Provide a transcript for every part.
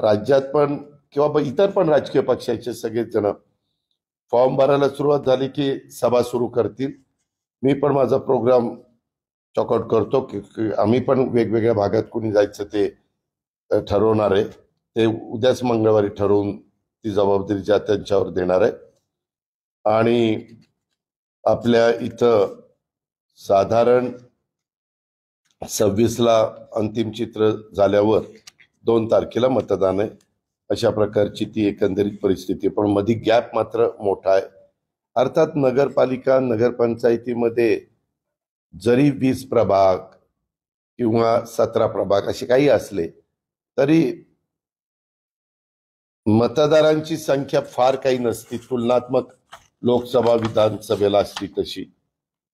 राज्यात पण किंवा इतर पण राजकीय पक्षाचे सगळेच जण फॉर्म भरायला सुरुवात झाली की सभा सुरू करतील. मी पण माझा प्रोग्राम चॉकआउट करतो की आम्ही पण वेगवेगळ्या भागात कुणी जायचं ते ठरवणार आहे. ते उद्याच मंगळवारी ठरवून ती जबाबदारी ज्या त्यांच्यावर देणार आहे. आणि आपल्या इथं साधारण 26ला अंतिम चित्र झाल्यावर 2 तारखेला मतदान आहे. अशा प्रकारची ती एकंदरीत परिस्थिती. पण मध्ये गॅप मात्र मोठा आहे. अर्थात नगरपालिका नगरपंचायतीमध्ये जरी 20 प्रभाग किंवा 17 प्रभाग असे काही असले तरी मतदारांची संख्या फार काही नसती तुलनात्मक लोकसभा विधानसभेला असती तशी.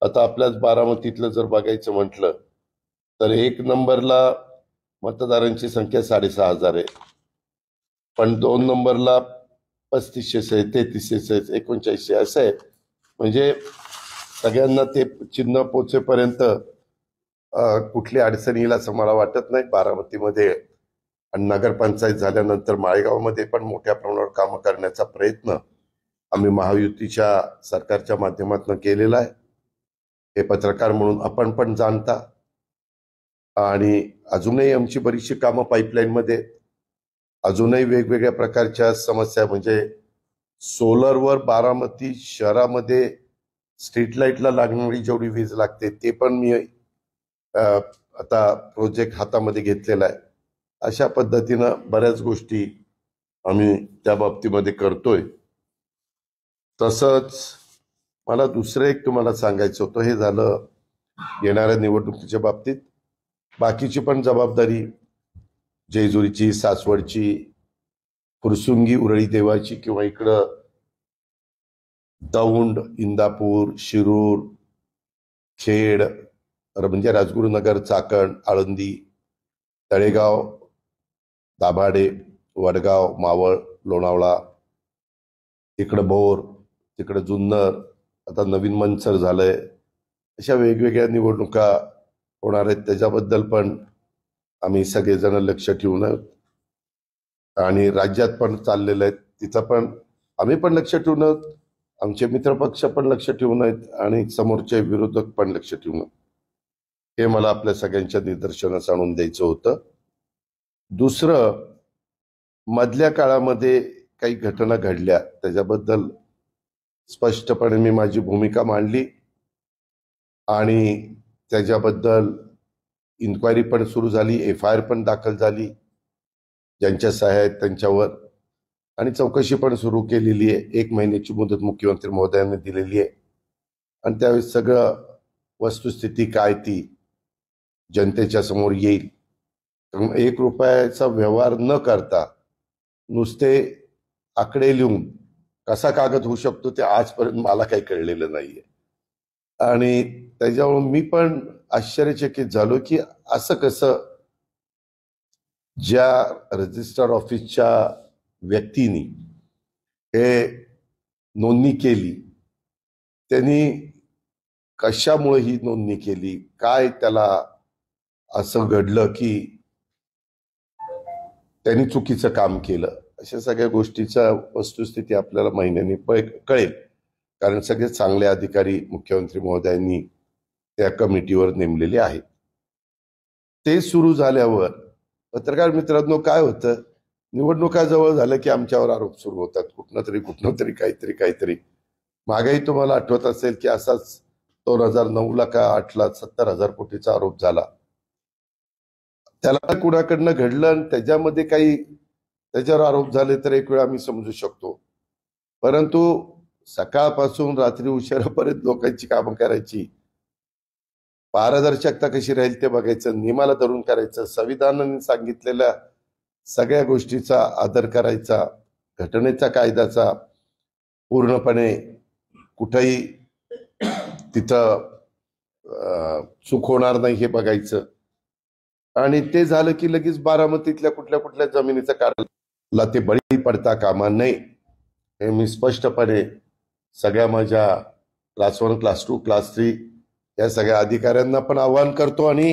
आता आपल्याच बारामतीतलं जर बघायचं म्हटलं तर 1 नंबरला मतदारांची संख्या 6,500 आहे, पण 2 नंबरला 3500 आहे, 3300 आहे, 3900 असं आहे. म्हणजे सगळ्यांना ते चिन्ह पोचेपर्यंत कुठली अडचण येईल असं मला वाटत नाही बारामतीमध्ये. आणि नगरपंचायत झाल्यानंतर माळेगावमध्ये पण मोठ्या प्रमाणावर कामं करण्याचा प्रयत्न आम्ही महायुतीच्या सरकारच्या माध्यमातून केलेला आहे. हे पत्रकार म्हणून आपण पण जाणता. आणि अजूनही आमची बरीचशी कामं पाईपलाईनमध्ये, अजूनही वेगवेगळ्या प्रकारच्या समस्या, म्हणजे सोलरवर बारामती शहरामध्ये स्ट्रीट लाईटला लागणारी जेवढी वीज लागते ते पण मी आता प्रोजेक्ट हातामध्ये घेतलेला आहे. अशा पद्धतीनं बऱ्याच गोष्टी आम्ही त्या बाबतीमध्ये करतोय. तसंच मला दुसरं एक तुम्हाला सांगायचं होतं, हे झालं येणाऱ्या निवडणुकीच्या बाबतीत. बाकीची पण जबाबदारी जेजुरीची, सासवडची, फुरसुंगी उरळी देवाची किंवा इकडं दौंड, इंदापूर, शिरूर, खेड म्हणजे राजगुरुनगर, चाकण, आळंदी, तळेगाव, दाभाडे, वडगाव, मावळ, लोणावळा, इकडं भोर, तिकडं जुन्नर, आता नवीन मनसर झालंय. अशा वेगवेगळ्या निवडणुका होणार आहेत. त्याच्याबद्दल पण आम्ही सगळेजण लक्ष ठेवून आहोत. आणि राज्यात पण चाललेलं आहे तिथं पण आम्ही पण लक्ष ठेवून आहोत, आमचे मित्रपक्ष पण लक्ष ठेवून आहेत आणि समोरचे विरोधक पण लक्ष ठेवून. हे मला आपल्या सगळ्यांच्या निदर्शनास आणून द्यायचं होतं. दुसरं, मधल्या काळामध्ये काही घटना घडल्या त्याच्याबद्दल स्पष्टपणे मी माझी भूमिका मांडली आणि त्याच्याबद्दल इन्क्वायरी पण सुरू झाली, FIR पण दाखल झाली ज्यांच्या सह्या आहेत त्यांच्यावर, आणि चौकशी पण सुरू केलेली आहे. 1 महिन्याची मुदत मुख्यमंत्री महोदयांनी दिलेली आहे. आणि त्यावेळेस सगळं वस्तुस्थिती काय ती जनतेच्या समोर येईल. 1 रुपयाचा व्यवहार न करता नुसते आकडे लिहून कसा कागद होऊ शकतो ते आजपर्यंत मला काही कळलेलं नाहीये. आणि त्याच्यामुळे मी पण आश्चर्यचकित झालो की असं कसं, ज्या रजिस्टर ऑफिसच्या व्यक्तीनी हे नोंदणी केली त्यांनी कशामुळे ही नोंदणी केली, काय त्याला असं घडलं की त्यांनी चुकीचं काम केलं, अशा सगळ्या गोष्टीचा वस्तुस्थिती आपल्याला महिन्यांनी कळेल. कारण सगळे चांगले अधिकारी मुख्यमंत्री महोदयांनी त्या कमिटीवर नेमलेले आहेत. ते सुरू झाल्यावर पत्रकार मित्रांनो काय होतं, निवडणुका जवळ झाल्या की आमच्यावर आरोप सुरू होतात, कुठनं तरी काहीतरी. मागेही तुम्हाला आठवत असेल की असाच 2009ला का 8ला 70,000 कोटीचा आरोप झाला. त्याला कुणाकडनं घडलं आणि त्याच्यामध्ये काही त्याच्यावर आरोप झाले तर एक वेळ आम्ही समजू शकतो. परंतु सकाळपासून रात्री उशिरापर्यंत लोकांची कामं करायची, पारदर्शकता कशी राहील ते बघायचं, नियमाला धरून करायचं, संविधानाने सांगितलेल्या सगळ्या गोष्टीचा आदर करायचा, घटनेचा कायद्याचा पूर्णपणे कुठेही तिथं चूक होणार नाही हे बघायचं. आणि ते झालं की लगेच बारामतीतल्या कुठल्या जमिनीचा काढला ते बळी पडता कामा नये, हे मी स्पष्टपणे सगळ्या माझ्या क्लास 1, क्लास 2, क्लास 3 या सगळ्या अधिकाऱ्यांना पण आवाहन करतो. आणि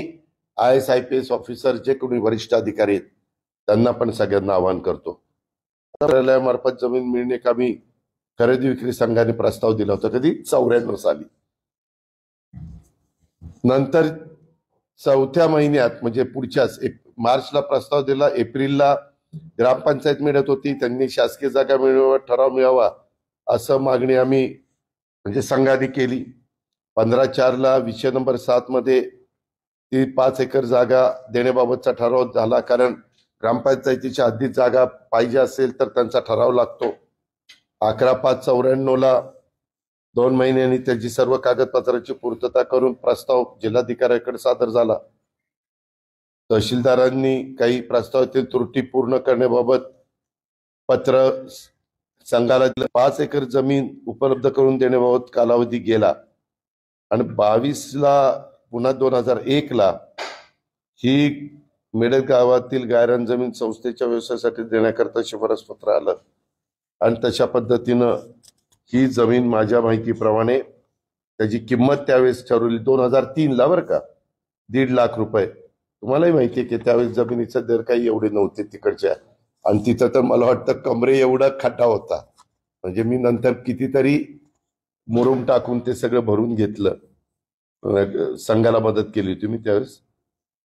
IAS IPS ऑफिसर जे कोणी वरिष्ठ अधिकारी आहेत त्यांना पण सगळ्यांना आवाहन करतो. कार्यालयामार्फत जमीन मिळणे कामी खरेदी विक्री संघाने प्रस्ताव दिला होता, कधी 94 साली. नंतर 4थ्या महिन्यात म्हणजे पुढच्याच मार्चला प्रस्ताव दिला. एप्रिलला ग्रामपंचायत मिळत होती, त्यांनी शासकीय जागा मिळवा ठराव मिळावा असं मागणी आम्ही म्हणजे संघाने केली. 15/4ला विषय नंबर 7 मध्ये ती 5 एकर जागा देण्याबाबतचा ठराव झाला, कारण ग्रामपंचायतीच्या हद्दीत जागा पाहिजे असेल तर त्यांचा ठराव लागतो. 11/5/94ला 2 महिन्यांनी त्याची सर्व कागदपत्रांची पूर्तता करून प्रस्ताव जिल्हाधिकाऱ्याकडे सादर झाला. तहसीलदारांनी काही प्रस्तावातील त्रुटी पूर्ण करण्याबाबत पत्र संघाला दिलं. 5 एकर जमीन उपलब्ध करून देण्याबाबत कालावधी गेला आणि 22ला पुन्हा 2001ला ही मेडल गावातील गायरान जमीन संस्थेच्या व्यवसायासाठी देण्याकरता शिफारस पत्र आलं आणि तशा पद्धतीनं ही जमीन माझ्या माहितीप्रमाणे त्याची किंमत त्यावेळेस ठरवली 2003ला बरं का, 1.5 लाख रुपये. तुम्हालाही माहिती आहे की त्यावेळेस जमिनीचा दर काही एवढे नव्हते तिकडच्या, आणि तिथं तर मला वाटतं कमरे एवढा खड्डा होता. म्हणजे मी नंतर कितीतरी मुरुम टाकून ते सगळं भरून घेतलं, संघाला मदत केली होती मी त्यावेळेस.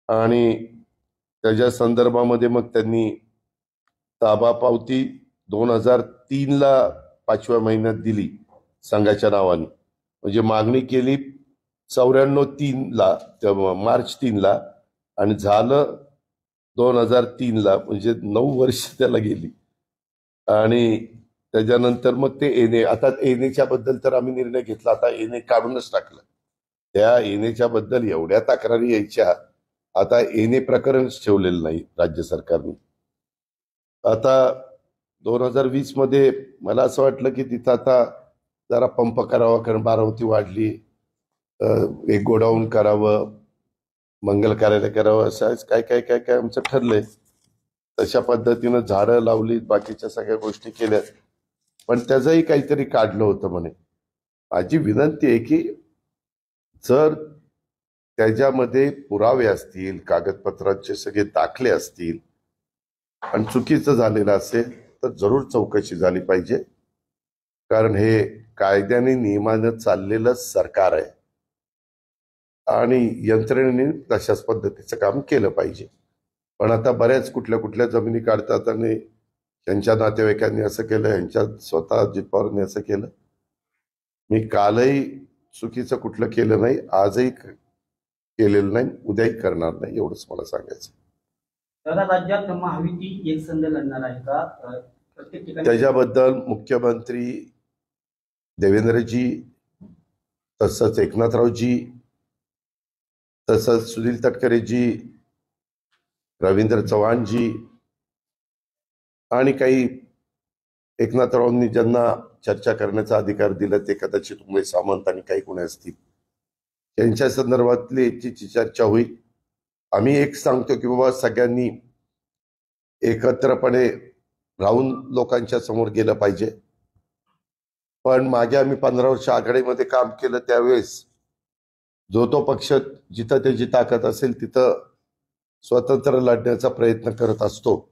आणि त्याच्या संदर्भामध्ये मग त्यांनी ताबा पावती 2003ला 5व्या महिन्यात दिली संघाच्या नावाने. म्हणजे मागणी केली 94/3ला मार्च 3ला आणि झालं 2003ला, म्हणजे 9 वर्ष त्याला गेली. आणि त्याच्यानंतर मग ते एने, आता एनेच्या बद्दल तर आम्ही निर्णय घेतला, आता एने काढूनच टाकलं. त्या एनेच्या बद्दल एवढ्या तक्रारी यायच्या, आता एने प्रकरणच ठेवलेलं नाही राज्य सरकारने. आता 2020 मध्ये मला असं वाटलं की तिथं आता जरा पंप करावा, कारण बारामती वाढली, एक गोडाऊन करावं, मंगल कार्यालय करावं, असं काय काय काय काय आमचं ठरलंय. तशा पद्धतीनं झाडं लावली, बाकीच्या सगळ्या गोष्टी केल्या, पण त्याचंही काहीतरी काढलं होतं म्हणे. माझी विनंती आहे की जर त्याच्यामध्ये पुरावे असतील, कागदपत्रांचे सगळे दाखले असतील आणि चुकीचं झालेलं असेल तर जरूर चौकशी झाली पाहिजे, कारण हे कायद्याने नियमानं चाललेलं सरकार आहे आणि यंत्रणेने तशाच पद्धतीचं काम केलं पाहिजे. पण आता बऱ्याच कुठल्या कुठल्या जमिनी काढतात आणि त्यांच्या नातेवाईकांनी असं केलं, यांच्या स्वतः अजित पवारांनी असं केलं. मी कालही चुकीचं कुठलं केलं नाही, आजही केलेलं नाही, उद्याही करणार नाही, एवढंच मला सांगायचं. राज्यात महायुती एक संघ लढणार आहे का? प्रत्येक ठिकाणी त्याच्याबद्दल मुख्यमंत्री देवेंद्रजी, तसंच एकनाथरावजी, तसंच सुनील तटकरेजी, रवींद्र चव्हाणजी आणि काही एकनाथरावांनी ज्यांना चर्चा करण्याचा अधिकार दिला ते कदाचित उमेश सामंत आणि काही कोणी असतील, त्यांच्या संदर्भातली याची चर्चा होईल. आम्ही एक सांगतो की बाबा सगळ्यांनी एकत्रपणे राहून लोकांच्या समोर गेलं पाहिजे. पण मागे आम्ही 15 वर्ष आघाडीमध्ये काम केलं, त्यावेळेस जो तो पक्ष जिथं त्याची ताकद असेल तिथं स्वतंत्र लढण्याचा प्रयत्न करत असतो.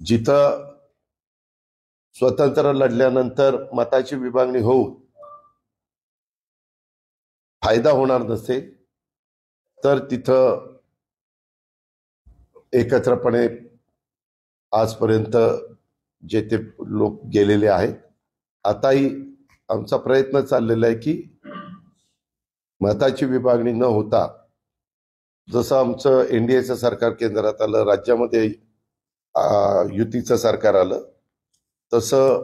जिथं स्वतंत्र लढल्यानंतर मताची विभागणी होऊन फायदा होणार नसेल तर तिथं एकत्रपणे आजपर्यंत जे ते लोक गेलेले आहेत. आताही आमचा प्रयत्न चाललेला आहे की मताची विभागणी न होता, जसं आमचं एनडीएचं सरकार केंद्रात आलं, राज्यामध्ये युतीचं सरकार आलं, तसं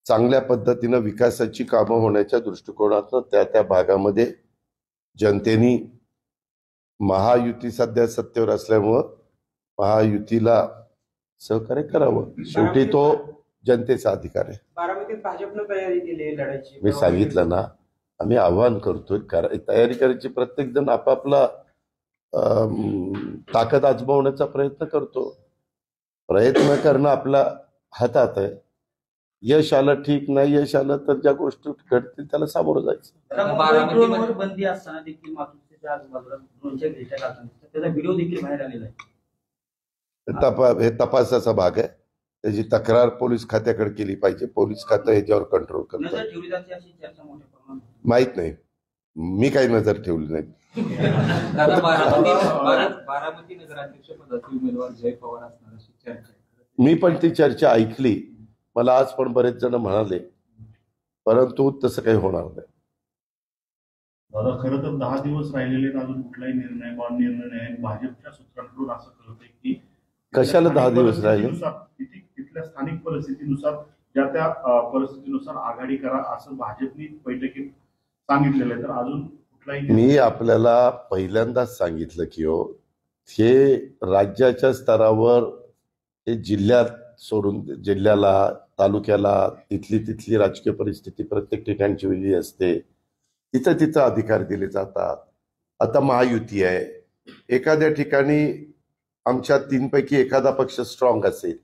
चांगल्या पद्धतीनं विकासाची कामं होण्याच्या दृष्टिकोनातून त्या त्या भागामध्ये जनतेने महायुती सध्या सत्तेवर असल्यामुळं महायुतीला सहकार्य करावं. शेवटी तो जनतेचा अधिकार आहे. बारामतीत भाजपनं तयारी केली लढायची, मी सांगितलं ना, आम्ही आव्हान करतोय, तयारी करायची. प्रत्येक जण आपापला ताकद आजमावण्याचा प्रयत्न करतो. प्रयत्न करणं आपल्या हातात आहे. यश आलं ठीक, नाही यश आलं तर ज्या गोष्टी घडतील त्याला सामोरं जायचं. बारामतीवर बंदी असताना देखील मातोश्रीच्या आजूबाजूला ड्रोनच्या घेतल्या जातात, त्याचा व्हिडिओ देखील बाहेर आलेला आहे. हे तपासाचा भाग आहे. त्याची तक्रार पोलीस खात्याकडे केली पाहिजे. पोलीस खातं याच्यावर कंट्रोल करतं. नजर ठेवली जाते अशी चर्चा मोठ्या प्रमाणात. माहित नाही, मी काही नजर ठेवली नाही. दादा, बारामती नगराध्यक्ष पदाचे उमेदवार जय पवार असणार अशी चर्चा आहे. मी पण ती चर्चा ऐकली. मला आज पण बरेच जण म्हणाले, परंतु तसं काही होणार नाही. दादा, खरं तर 10 दिवस राहिलेले आहेत, अजून कुठलाही निर्णय नाही. भाजपच्या सूत्रांकडून असं कळतंय की कशाला 10 दिवस राहिले? तिथल्या स्थानिक परिस्थितीनुसार त्या परिस्थितीनुसार आघाडी करा असं भाजपने बैठकीत सांगितलेलं आहे. तर अजून कुठलाही मी आपल्याला पहिल्यांदाच सांगितलं की हे राज्याच्या स्तरावर, हे जिल्ह्यात सोडून जिल्ह्याला, तालुक्याला तिथली राजकीय परिस्थिती प्रत्येक ठिकाणची वेगळी असते. तिथं अधिकार दिले जातात. आता महायुती आहे. एखाद्या ठिकाणी आमच्या 3 पैकी एखादा पक्ष स्ट्रॉंग असेल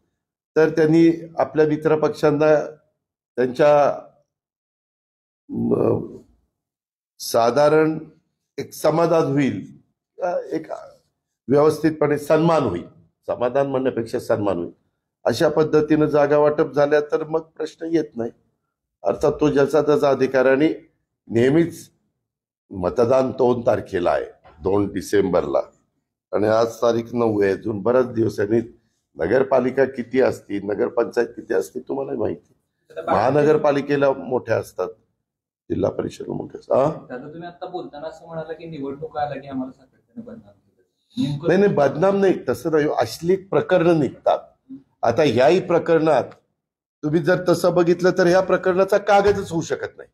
तर त्यांनी आपल्या मित्र पक्षांना त्यांच्या साधारण एक समाधान होईल, एक व्यवस्थितपणे सन्मान होईल. समाधान म्हणण्यापेक्षा सन्मान होईल अशा पद्धतीनं जागा वाटप झाल्या तर मग प्रश्न येत नाही. अर्थात तो ज्याचा त्याचा अधिकार. आणि नेहमीच मतदान 2 तारखेला आहे, 2 डिसेंबरला, आणि आज तारीख 9 आहे. अजून बराच दिवस आहे. नगरपालिका किती असती, नगरपंचायत किती असते तुम्हाला माहिती. महानगरपालिकेला मोठ्या असतात, जिल्हा परिषद मोठ्या असतात. दादा, तुम्ही आता बोलताना असं म्हणाला की निवडणुका आल्या की आम्हाला सातत्याने बदनाम केलं. नाही, बदनाम नाही, तसं नाही. अश्लील प्रकरणं निघतात. आता ह्याही प्रकरणात तुम्ही जर तसं बघितलं तर ह्या प्रकरणाचा कागदच होऊ शकत नाही.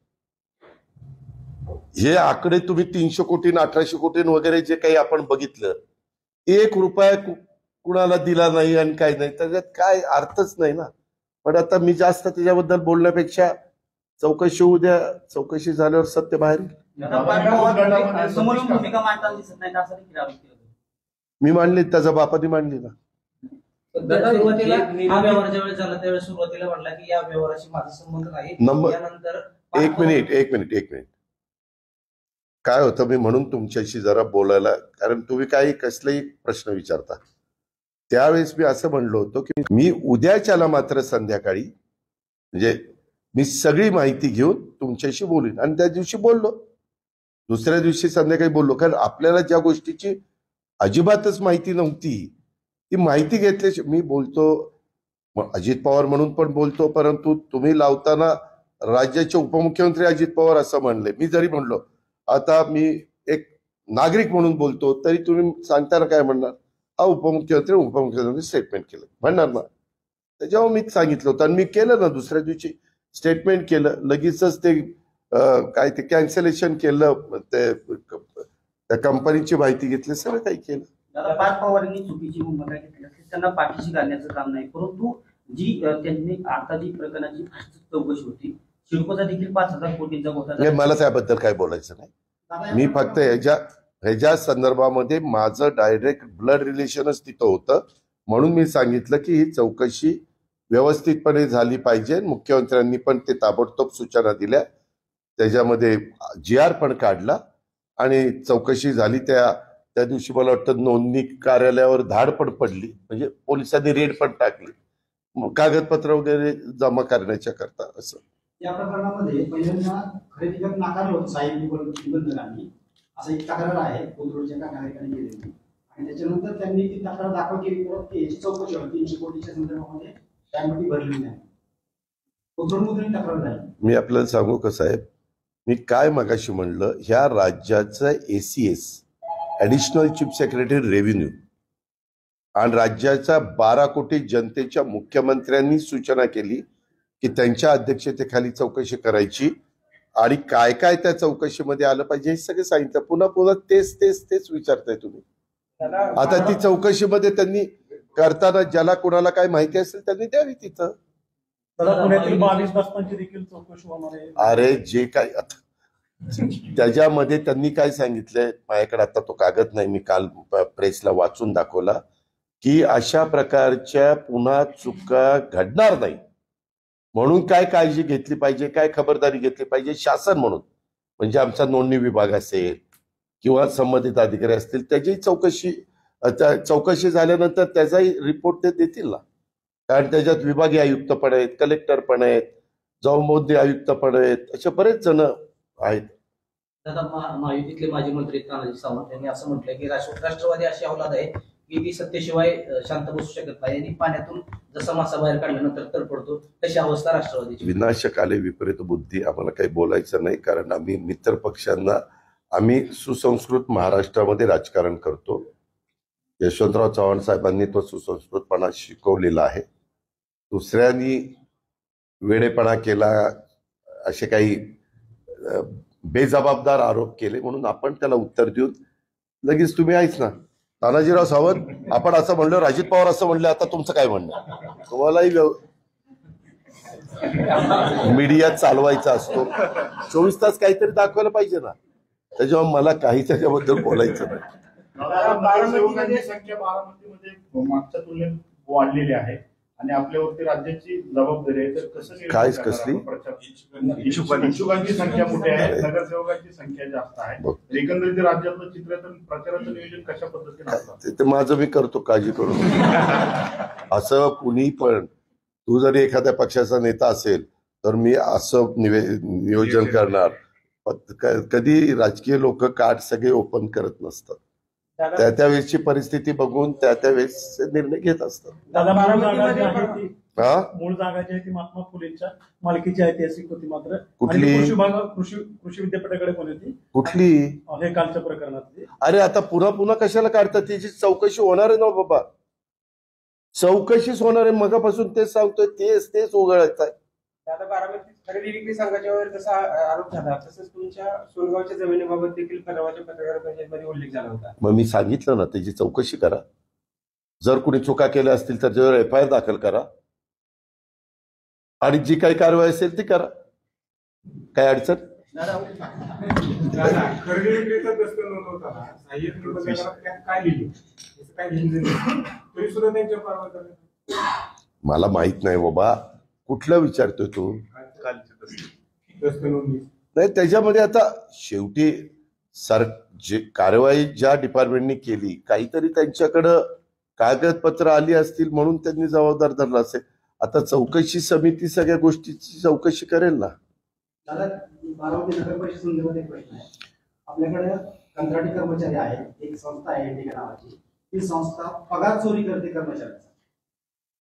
हे आकडे तुम्ही 300 कोटी 1800 कोटी वगैरे जे काही आपण बघितलं, 1 रुपया कुणाला दिला नाही आणि काही नाही, त्याच्यात काय अर्थच नाही ना. पण आता मी जास्त त्याच्याबद्दल बोलण्यापेक्षा चौकशी होऊ द्या. चौकशी झाल्यावर सत्य बाहेर येईल. समोर भूमिका मांडताना दिसत नाही असं देखील आरोप केला. मी मांडली, त्याचा बापाने मांडली ना. सुरुवातीला हा व्यवहार ज्यावेळेस झाला त्यावेळेस सुरुवातीला म्हटला की या व्यवहाराशी माझा संबंध नाही. यानंतर एक मिनिट काय होतं, मी म्हणून तुमच्याशी जरा बोलायला, कारण तुम्ही काही कसलेही प्रश्न विचारता. त्यावेळेस मी असं म्हणलो होतो की मी उद्याच्याला मात्र संध्याकाळी, म्हणजे मी सगळी माहिती घेऊन तुमच्याशी बोलीन. आणि त्या दिवशी बोललो, दुसऱ्या दिवशी संध्याकाळी बोललो. कारण आपल्याला ज्या गोष्टीची अजिबातच माहिती नव्हती ती माहिती घेतल्याशी मी बोलतो. अजित पवार म्हणून पण बोलतो, परंतु तुम्ही लावताना राज्याचे उपमुख्यमंत्री अजित पवार असं म्हणले. मी जरी म्हणलो आता मी एक नागरिक म्हणून बोलतो, तरी तुम्ही सांगताना काय म्हणणार, हा उपमुख्यमंत्री स्टेटमेंट केलं म्हणणार ना. त्याच्यावर मी सांगितलं होतं आणि मी केलं ना. दुसऱ्या दिवशी स्टेटमेंट केलं, लगेचच ते काय ते कॅन्सलेशन केलं, त्या कंपनीची माहिती घेतली, सगळं काही केलं. पार्थ पवारांनी चुकीची भूमिका घेतली असली त्यांना पाठीशी घालण्याचं काम नाही. परंतु जी त्यांनी आता जी प्रकरणाची चौकशी होती, सिडकोचा देखील 5,000 कोटींचा घोटाळा. मला त्याबद्दल काय बोलायचं नाही. मी फक्त ह्याच्या संदर्भामध्ये माझं डायरेक्ट ब्लड रिलेशनच तिथं होतं, म्हणून मी सांगितलं की ही चौकशी व्यवस्थितपणे झाली पाहिजे. मुख्यमंत्र्यांनी पण ते ताबडतोब सूचना दिल्या, त्याच्यामध्ये GR पण काढला आणि चौकशी झाली. त्या दिवशी मला वाटतं नोंदणी कार्यालयावर धाड पण पडली, म्हणजे पोलिसांनी रेड पण टाकली कागदपत्र वगैरे जमा करण्याच्या करता. असं या प्रकरणामध्ये पहिल्यांदा खरेदी करत नाकारलं होतं साहेब निबंधकांनी, असं एक तक्रार आहे कोथरूडच्या एका नागरिकाने केलेली. आणि त्याच्यानंतर त्यांनी ती तक्रार दाखल केली, परत याची चौकशी होती. 300 कोटीच्या संदर्भामध्ये त्यामध्ये भरली नाही. कोथरूडमधून तक्रार झाली. मी आपल्याला सांगू का साहेब, मी काय मगाशी म्हणलं, ह्या राज्याचं ACS additional chief secretary revenue आणि राज्याच्या 12 कोटी जनतेच्या मुख्यमंत्र्यांनी सूचना केली की त्यांच्या अध्यक्षतेखाली चौकशी करायची आणि काय काय त्या चौकशीमध्ये आलं पाहिजे हे सगळं सांगितलं. पुन्हा तेच विचारताय तुम्ही. आता ती चौकशीमध्ये त्यांनी करताना ज्याला कोणाला काय माहिती असेल त्यांनी द्यावी तिथं. पुण्यातील 22 बसपांची देखील चौकशी होणार आहे. अरे जे काय त्याच्यामध्ये त्यांनी काय सांगितलंय, माझ्याकडे आता तो कागद नाही, मी काल प्रेसला वाचून दाखवला की अशा प्रकारच्या पुन्हा चुका घडणार नाही म्हणून काय काळजी घेतली पाहिजे, काय खबरदारी घेतली पाहिजे शासन म्हणून. म्हणजे आमचा नोंदणी विभाग असेल किंवा संबंधित अधिकारी असतील त्याची चौकशी चौकशी झाल्यानंतर त्याचाही रिपोर्ट ते देतील ना, कारण त्याच्यात विभागीय आयुक्त पण आहेत, कलेक्टर पण आहेत, जौमोद्दी आयुक्त पण आहेत, असे बरेच जण आहेत. दादा महायुतीतले माजी मंत्री तानाजी सावंत यांनी असं म्हटलंय की राष्ट्रवादी अशी अवलाद आहे की ती सत्तेशिवाय शांत बसू शकत नाही आणि पाण्यातून जसा मासा बाहेर काढल्यानंतर तडफडतो तशी अवस्था राष्ट्रवादीची. विनाशकाले विपरीत बुद्धी, आम्हाला काही बोलायचं नाही, कारण आम्ही मित्र पक्षांना, आम्ही सुसंस्कृत महाराष्ट्रामध्ये राजकारण करतो. यशवंतराव चव्हाण साहेबांनी तो सुसंस्कृतपणा शिकवलेला आहे. दुसऱ्यांनी वेडेपणा केला, असे काही बेजबाबदार आरोप केले म्हणून आपण त्याला उत्तर देऊन लगेच तुम्ही आहेच ना तानाजीराव सावंत, आपण असं म्हणलं, अजित पवार असं म्हणलं, आता तुमचं काय म्हणणं? तुम्हालाही मीडिया चालवायचा असतो, 24 तास काहीतरी दाखवायला पाहिजे ना, त्याच्यामुळे मला काही त्याच्याबद्दल बोलायचं नाही. नगरसेवकांची संख्या बारामतीमध्ये मागच्या तुलनेत वाढलेली आहे आणि आपल्यावरती राज्याची जबाबदारी आहे, तर कसं काय कसली इच्छुकांची संख्या मोठी आहे, नगरसेवकांची संख्या जास्त आहे, एकंदरीत राज्यातलं चित्र, तर प्रचाराचं नियोजन कशा पद्धतीने असतं ते माझं मी करतो, काळजी करू नका. असं कुणी पण, तू जरी एखाद्या पक्षाचा नेता असेल तर मी असं नियोजन करणार. कधी राजकीय लोक कार्ड सगळे ओपन करत नसतात, त्या त्यावेळेसची परिस्थिती बघून त्या त्यावेळेस निर्णय घेत असतात. दादा मूळ जागा जी आहे ती महात्मा फुलेंच्या मालकीची ऐतिहासिक होती, मात्र कुठली? कृषी विद्यापीठाकडे पण होती. कुठली? हे कालच्या प्रकरणातली. अरे आता पुन्हा पुन्हा कशाला काढतात? त्याची चौकशी होणार आहे ना बाबा, चौकशीच होणार आहे. मगापासून तेच सांगतोय, तेच उघडायचं आहे. दादा बारामतीत खरेदी विक्री संघाच्यावर जसा आरोप झाला तसंच तुमच्या सोनगावच्या जमिनीबाबत देखील परवाच्या पत्रकार परिषदेमध्ये उल्लेख झाला होता. मग मी सांगितलं ना, त्याची चौकशी करा. जर कुणी चुका केल्या असतील तर त्याच्यावर FIR दाखल करा आणि जी काही कारवाई असेल ती करा. काय अडचण? खरेदी विक्रीचा दस्त नोंदवताना सहाय्यक निबंधकाला काय लिहिलं तरी सुद्धा त्यांच्या परवा मला माहित नाही बाबा, कुठलं विचारतोय तू? नाही, त्याच्यामध्ये आता शेवटी जे कारवाई ज्या डिपार्टमेंटनी केली, काहीतरी त्यांच्याकडं कागदपत्र आली असतील म्हणून त्यांनी जबाबदार धरला असेल. आता चौकशी समिती सगळ्या गोष्टीची चौकशी करेल ना. दादा बारामती नगर परिषद संदर्भात एक प्रश्न आहे. आपल्याकडे कंत्राटी कर्मचारी आहेत, एक संस्था आहे इंडिका नावाची, ती संस्था पगार चोरी करते कर्मचाऱ्यांचा.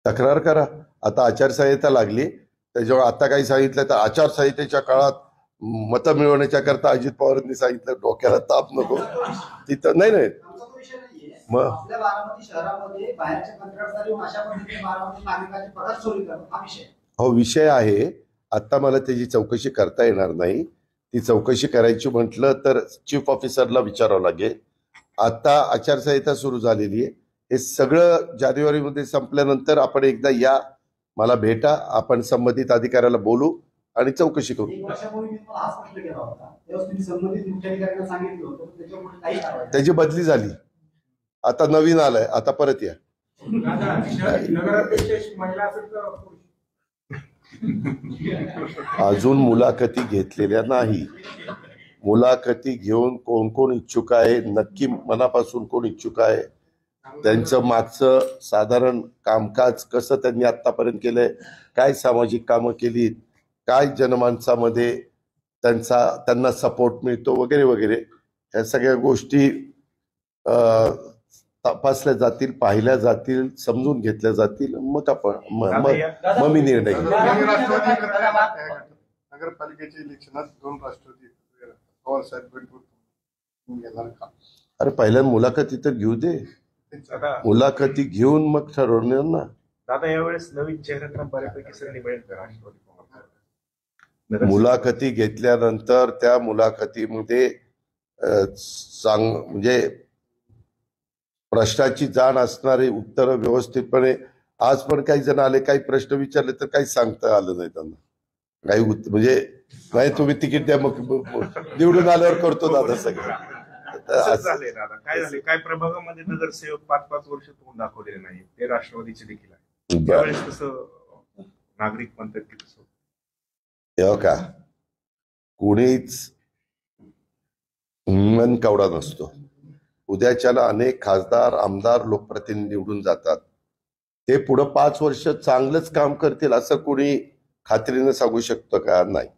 तक्रार करा. आता आचारसंहिता लागली, त्याच्यावर आता काही सांगितलं तर आचारसंहितेच्या काळात मतं मिळवण्याच्या करता अजित पवारांनी सांगितलं, डोक्याला ताप नको तिथं. नाही आमचा तो विषय नाहीये. मग आपल्या बारामती शहरामध्ये बाहेरच्या कंत्राटदारी अशा पद्धतीने बारामती नागरिकांची पगार चोरी करतात, हा विषय. हो, विषय आहे. आता मला त्याची चौकशी करता येणार नाही. ती चौकशी करायची म्हटलं तर चीफ ऑफिसरला विचारावं लागेल. आता आचारसंहिता सुरू झालेली आहे. हे सगळं जानेवारीमध्ये संपल्यानंतर आपण एकदा या, मला भेटा, आपण संबंधित अधिकाऱ्याला बोलू आणि चौकशी करू. 1 वर्षापूर्वी मी तुम्हाला हाच प्रश्न केला होता, तेव्हा तुम्ही संबंधित मुख्याधिकाऱ्यांना सांगितलं होतं, त्याच्यामुळे काही कारवाई. त्याची बदली झाली, आता नवीन आलाय, आता परत या. अजून मुलाखती घेतलेल्या नाही. मुलाखती घेऊन कोण कोण इच्छुक आहे, नक्की मनापासून कोण इच्छुक आहे, त्यांचं मागचं साधारण कामकाज कसं त्यांनी आतापर्यंत केलंय, काय सामाजिक कामं केली, काय जनमानसामध्ये त्यांना सपोर्ट मिळतो वगैरे वगैरे, ह्या सगळ्या गोष्टी तपासल्या जातील, पाहिल्या जातील, समजून घेतल्या जातील. मग मी निर्णय घेईन. नगरपालिकेच्या इलेक्शनात 2 राष्ट्रवादी पवार साहेब घेणार का? अरे पहिल्या मुलाखती तर घेऊ दे, मुलाखती घेऊन मग ठरवणार ना. दादा यावेळेस नवीन चेहऱ्यांना बऱ्यापैकी संधी मिळेल का राष्ट्रवादी पवार? मुलाखती घेतल्यानंतर त्या मुलाखतीमध्ये म्हणजे प्रश्नाची जाण असणारे उत्तर व्यवस्थितपणे. आज पण काही जण आले, काही प्रश्न विचारले तर काही सांगता आलं नाही त्यांना. काही म्हणजे नाही, तुम्ही तिकीट द्या, मग निवडून आल्यावर करतो दादा सगळं. झाले दादा, काय झाले, काय प्रभागामध्ये नगरसेवक 5-5 वर्ष तोंड दाखवलेले नाही, ते राष्ट्रवादीचे देखील आहे. त्यावेळेस कसं नागरिक म्हणतात की कसं का कुणीच मन कवडा नसतो. उद्याच्याला अनेक खासदार आमदार लोकप्रतिनिधी निवडून जातात, ते पुढे 5 वर्ष चांगलंच काम करतील असं कोणी खात्रीनं सांगू शकतं का? नाही.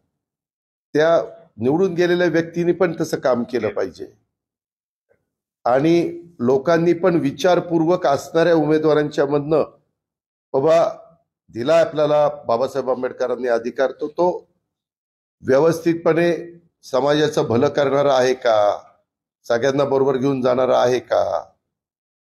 त्या निवडून गेलेल्या व्यक्तींनी पण तसं काम केलं पाहिजे आणि लोकांनी पण विचारपूर्वक असणाऱ्या उमेदवारांच्या मधनं बाबा दिला आपल्याला बाबासाहेब आंबेडकरांनी अधिकार, तो व्यवस्थितपणे समाजाचं भलं करणारा आहे का, सगळ्यांना बरोबर घेऊन जाणारा आहे का,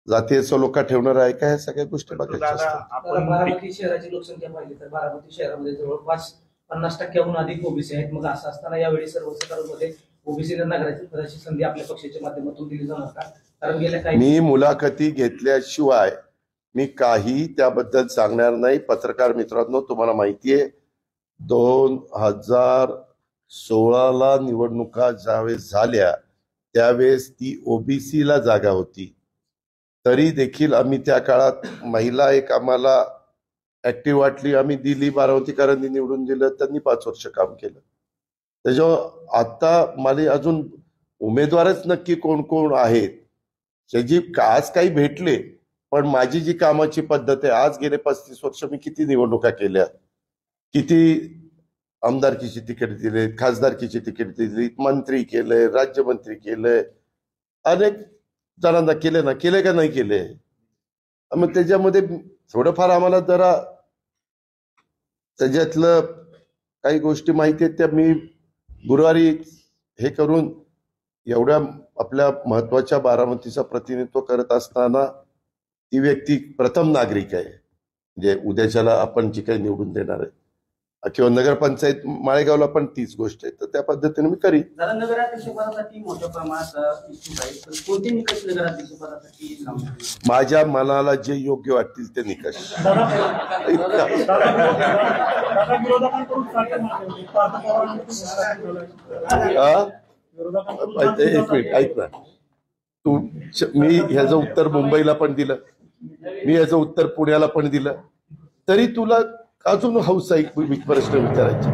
जातीय सलोखा ठेवणारा आहे का, ह्या सगळ्या गोष्टी बघायच्या असतात. बारामती शहराची लोकसंख्या पाहिली तर बारामती शहरामध्ये जवळपास 50% अधिक ओबीसी आहेत. मग असं असताना यावेळी सर्वसाधारणमध्ये ओबीसीला नगराची पदाची संधी आपल्या पक्षाच्या माध्यमातून दिली जाणार का? कारण गेल्या काही मी मुलाखती घेतल्याशिवाय मी काही त्याबद्दल सांगणार नाही. पत्रकार मित्रांनो, तुम्हाला माहितीये 2016ला निवडणुका ज्यावेळेस झाल्या त्यावेळेस ती ओबीसीला जागा होती, तरी देखील आम्ही त्या काळात महिला एक आम्हाला ऍक्टिव्ह वाटली, आम्ही दिली. बारामतीकरांनी निवडून दिलं, त्यांनी 5 वर्ष काम केलं. त्याच्यावर आता मला अजून उमेदवारच नक्की कोण कोण आहेत त्याची आज काही भेटले, पण माझी जी कामाची पद्धत आहे, आज गेले 35 वर्ष मी किती निवडणुका केल्या, किती आमदारकीची तिकीट दिले, खासदारकीची तिकीट दिली, मंत्री केले, राज्यमंत्री केले, अनेक जणांना केले ना, केले का नाही केले. मग त्याच्यामध्ये थोडंफार आम्हाला जरा त्याच्यातलं काही गोष्टी माहिती आहेत, त्या मी गुरुवारी हे करून एवढ्या आपल्या महत्वाच्या बारामतीचं प्रतिनिधित्व करत असताना ती व्यक्ती प्रथम नागरिक आहे, म्हणजे उद्याच्याला आपण जी काही निवडून देणार आहे, किंवा नगरपंचायत माळेगावला पण तीच गोष्ट आहे, तर त्या पद्धतीने मी करीन. जरा नगराध्यक्षपदासाठी मोठ्या प्रमाणात इच्छुक आहेत, तर कोणते निकष नगराध्यक्षपदासाठी लावणार? माझ्या मनाला जे योग्य वाटतील ते निकष. दादा विरोधकांकडून सारखे मागणी होती. पार्थ पवारांनी एक मिनिट ऐक ना, मी ह्याचं उत्तर मुंबईला पण दिलं, मी ह्याचं उत्तर पुण्याला पण दिलं, तरी तुला अजून हौस आहे प्रश्न विचारायचे.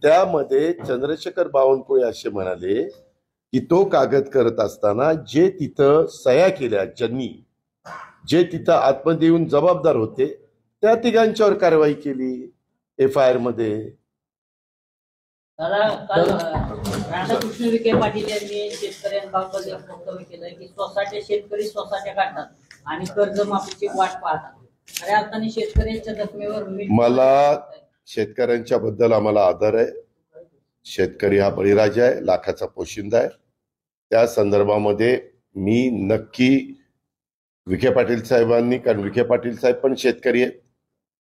त्यामध्ये चंद्रशेखर बावनकुळे असे म्हणाले की तो कागद करत असताना जे तिथं सह्या केल्या, ज्यांनी जे तिथं आतमध्ये येऊन जबाबदार होते, त्या तिघांच्यावर कारवाई केली FIR मध्ये. राधाकृष्ण विखे पाटील यांनी शेतकऱ्यांबाबत वक्तव्य केलंय की शेतकरी सोसाट्या काढतात आणि कर्जमाफीची वाट पाहतात. अरे आता शेतकऱ्यांच्या जखमेवर मला शेतकऱ्यांच्या बद्दल आम्हाला आदर आहे. शेतकरी हा बळीराजा आहे, लाखाचा पोशिंदा आहे. त्या संदर्भामध्ये मी नक्की विखे पाटील साहेबांनी, कारण विखे पाटील साहेब पण शेतकरी आहेत,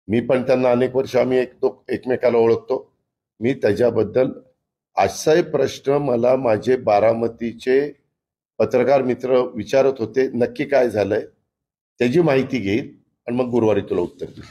मी पण त्यांना अनेक वर्ष आम्ही एकमेकाला ओळखतो. मी त्याच्याबद्दल असाही प्रश्न मला माझे बारामतीचे पत्रकार मित्र विचारत होते, नक्की काय झालंय त्याची माहिती घेईल आणि मग गुरुवारी तुला उत्तर देईल.